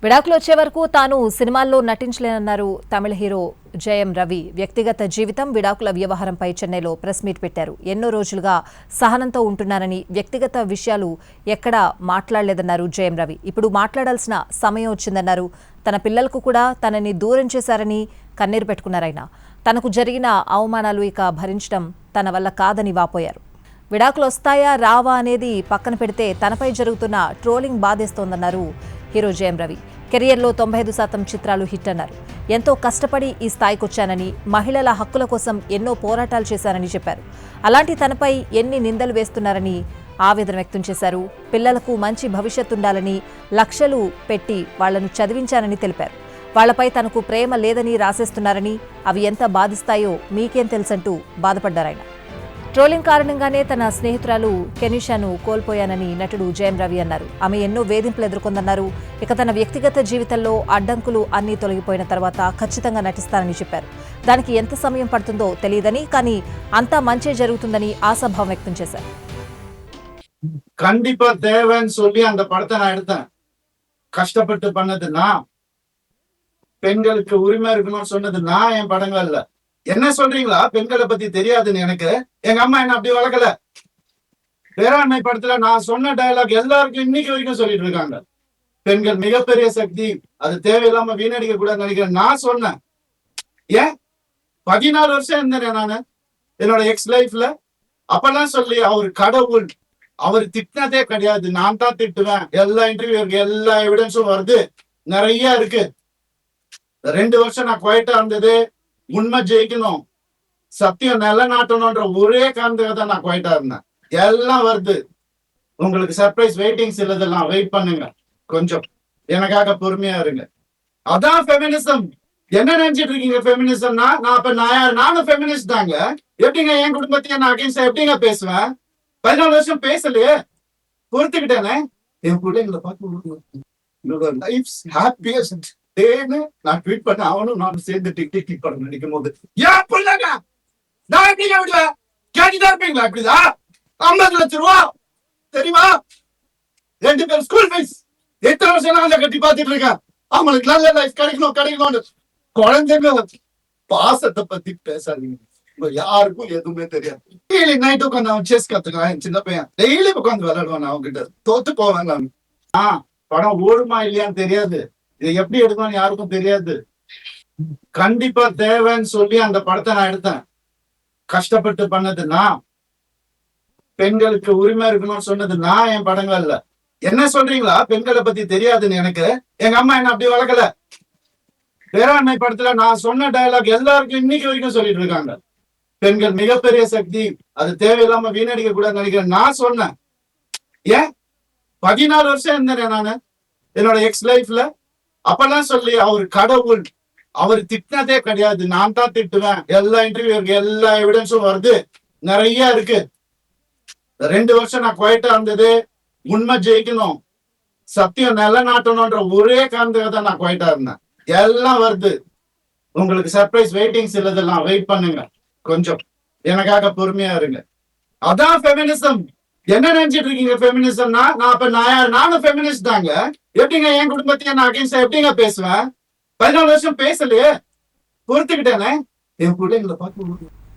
విడాకులు వచ్చే వరకు తాను సినిమాల్లో నటించలేనన్నారు తమిళ హీరో జయం రవి. వ్యక్తిగత జీవితం, విడాకుల వ్యవహారంపై చెన్నైలో ప్రెస్ మీట్ పెట్టారు. ఎన్నో రోజులుగా సహనంతో ఉంటున్నారని, వ్యక్తిగత విషయాలు ఎక్కడా మాట్లాడలేదన్నారు జయం రవి. ఇప్పుడు మాట్లాడాల్సిన సమయం వచ్చిందన్నారు. తన పిల్లలకు కూడా తనని దూరం చేశారని కన్నీరు పెట్టుకున్నారాయన. తనకు జరిగిన అవమానాలు ఇక భరించడం తన వల్ల కాదని వాపోయారు. విడాకులు వస్తాయా రావా అనేది పక్కన పెడితే తనపై జరుగుతున్న ట్రోలింగ్ బాధేస్తోందన్నారు హీరో జయం రవి. కెరియర్లో 95% చిత్రాలు హిట్ అన్నారు. ఎంతో కష్టపడి ఈ స్థాయికొచ్చానని, మహిళల హక్కుల కోసం ఎన్నో పోరాటాలు చేశారని చెప్పారు. అలాంటి తనపై ఎన్ని నిందలు వేస్తున్నారని ఆవేదన వ్యక్తం చేశారు. పిల్లలకు మంచి భవిష్యత్తు ఉండాలని లక్షలు పెట్టి వాళ్లను చదివించానని తెలిపారు. వాళ్లపై తనకు ప్రేమ లేదని రాసేస్తున్నారని, అవి ఎంత బాధిస్తాయో మీకేం తెలుసంటూ బాధపడ్డారాయన. ట్రోలింగ్ కారణంగానే తన స్నేహితురాలు కెనిషాను కోల్పోయానని నటుడు జయం రవి అన్నారు. ఆమె ఎన్నో వేధింపులు ఎదుర్కొందన్నారు. ఇక తన వ్యక్తిగత జీవితంలో అడ్డంకులు అన్నీ తొలగిపోయిన తర్వాత ఖచ్చితంగా నటిస్తానని చెప్పారు. దానికి ఎంత సమయం పడుతుందో తెలియదని, కానీ అంతా మంచే జరుగుతుందని ఆశాభావం వ్యక్తం చేశారు. கண்டிப்பா தேவைன்னு சொல்லி அந்த படத்தை நான் எடுத்தேன். கஷ்டப்பட்டு பண்ணது நான். பெண்களுக்கு உரிமை இருக்கணும்னு சொன்னது நான் என் படங்கள்ல. என்ன சொல்றீங்களா? பெண்களை பத்தி தெரியாதுன்னு எனக்கு. எங்க அம்மா என்ன அப்படி வளர்க்கல. பேராண்மை படத்துல நான் சொன்ன டயலாக் எல்லாருக்கும் இன்னைக்கு வரைக்கும் சொல்லிட்டு இருக்காங்க. பெண்கள் மிகப்பெரிய சக்தி, அது தேவையில்லாம வீணடிக்க கூட நினைக்கிறேன். நான் சொன்னேன். ஏன் 14 வருஷம் இருந்தேன் நானு என்னோட எக்ஸ் லைஃப்ல. அப்பெல்லாம் சொல்லி அவர் கடவுள், அவர் திட்டினதே கிடையாது, நான் தான் திட்டுவேன். எல்லா இன்டர்வியூ இருக்கு, எல்லா எவிடன்ஸும் வருது, நிறைய இருக்கு. 2 வருஷம் நான் குவைட்டா இருந்தது உண்மை ஜெயிக்கணும், சத்தியம் நிலநாட்டணும்ன்ற ஒரே காரணத்துக்காக தான் நான் குவைட்டா இருந்தேன். எல்லாம் வருது. உங்களுக்கு சர்ப்ரைஸ் வெயிட்டிங்ஸ் இல்லதெல்லாம் வெயிட் பண்ணுங்க, கொஞ்சம் எனக்காக பொறுமையா இருங்க. அதான் ஃபெமினிசம். என்ன நினைச்சிட்டு இருக்கீங்க ஃபெமினிசம்னா? நான் இப்ப நானும் ஃபெமினிஸ்ட் தாங்க. எப்படிங்க என் குடும்பத்தையே நான் அகைன்ஸ்டா எப்படிங்க பேசுவேன்? 14 வருஷம் பேசலையே, பொறுத்துக்கிட்டேனே. என் பிள்ளைங்களை பார்த்து லைஃப் ஹாப்பியஸ்ட் டேன்னு நான் ட்வீட் பண்ண, அவனும் நானும் சேர்ந்து டிக் படம் நடிக்கும் போது ஏன் பிள்ளைங்க நான் எப்படிங்க விடுவேன்? கேட்டுதான் இருப்பீங்களா? இப்படிதான் 50 லட்சம் ரூபா தெரியுமா? 2 பேர் ஸ்கூல் ஃபீஸ் எத்தனை வருஷம் நான் கட்டி பார்த்துட்டு இருக்கேன். அவங்களுக்கு நல்ல லைஃப் கிடைக்கணும்னு. குழந்தைங்க பாசத்தை பத்தி பேசாதீங்க. யாருக்கும் எதுவுமே தெரியாது. டெய்லி நைட் உட்காந்து அவன் செஸ் கத்துக்கான். சின்ன பையன் டெய்லி உட்காந்து விளையாடுவான். அவங்க கிட்ட தோத்து போவேன் நான். படம் ஓடுமா இல்லையான்னு தெரியாது, இதை எப்படி எடுக்கணும்னு யாருக்கும் தெரியாது. கண்டிப்பா தேவைன்னு சொல்லி அந்த படத்தை நான் எடுத்தேன். கஷ்டப்பட்டு பண்ணது நான். பெண்களுக்கு உரிமை இருக்கணும்னு சொன்னது நான் என் படங்கள்ல. என்ன சொல்றீங்களா? பெண்களை பத்தி தெரியாதுன்னு எனக்கு. எங்க அம்மா என்ன அப்படி வளர்க்கல. பேராண்மை படத்துல நான் சொன்ன டயலாக் எல்லாருக்கும் இன்னைக்கு வரைக்கும் சொல்லிட்டு இருக்காங்க. பெண்கள் மிகப்பெரிய சக்தி, அது தேவையில்லாம வீணடிக்க கூட நினைக்கிறேன். நான் சொன்னேன். ஏன் 14 வருஷம் இருந்தேன் நானு என்னோட எக்ஸ் லைஃப்ல. அப்பெல்லாம் சொல்லி அவர் கடவுள், அவர் திட்டினதே கிடையாது, நான் தான் திட்டுவேன். எல்லா இன்டர்வியூ இருக்கு, எல்லா எவிடன்ஸும் வருது, நிறைய இருக்கு. 2 வருஷம் நான் குவைட்டா இருந்தது உண்மை ஜெயிக்கணும், சத்தியம் நிலநாட்டணும்ன்ற ஒரே காரணத்துக்காக தான் நான் குவைட்டா இருந்தேன். எல்லாம் வருது. உங்களுக்கு சர்ப்ரைஸ் வெயிட்டிங்ஸ் இல்லதெல்லாம் வெயிட் பண்ணுங்க, கொஞ்சம் எனக்காக பொறுமையா இருங்க. அதான் ஃபெமினிசம். என்ன நினைச்சிட்டு இருக்கீங்க ஃபெமினிசம்னா? நான் இப்ப நானும் ஃபெமினிஸ்ட் தாங்க. எப்படிங்க என் குடும்பத்தையே நான் அகைன்ஸ்டா எப்படிங்க பேசுவேன்? 14 வருஷம் பேசலையே, பொறுத்துக்கிட்டேனே. என் பிள்ளைங்களை பார்த்து